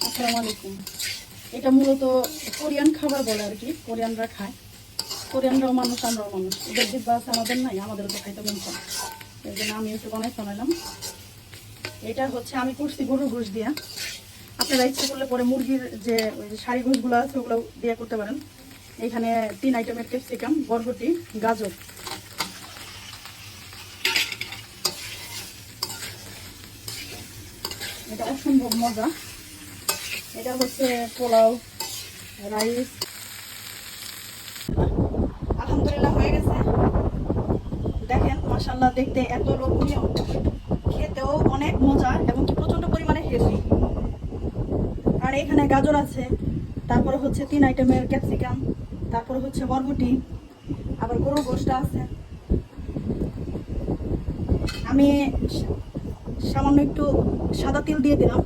আসসালামু আলাইকুম। এটা মূলত কোরিয়ান খাবার বলে আর কি, কোরিয়ানরা খায়। কোরিয়ানরাও মানুষ, আমরাও মানুষ। ওদের জিব্বা আছে, আমাদের নাই, আমাদেরও তো খাইতে মন চায়। এই জন্য আমি একটু বানাই শোনালাম। এটা হচ্ছে আমি করছি গরুর গোশ দিয়া। আপনারা ইচ্ছে করলে পরে মুরগির যে ওই যে শাড়ি গোশগুলো আছে ওগুলো দিয়ে করতে পারেন। এখানে 3 আইটেমের ক্যাপসিকাম, বরবটি, গাজর। এটা অসম্ভব মজা। এটা হচ্ছে পোলাও, রাইস। আলহামদুলিল্লাহ হয়ে গেছে। দেখেন মাশাআল্লাহ, দেখতে এত লোভনীয়, খেতেও অনেক মজা এবং কি প্রচন্ড পরিমাণে হেলদি। আর এখানে গাজর আছে, তারপরে হচ্ছে 3 আইটেমের ক্যাপসিকাম, তারপরে হচ্ছে বরবটি, আবার গরুর গোশটা আছে। আমি সামান্য একটু সাদা তিল দিয়ে দিলাম।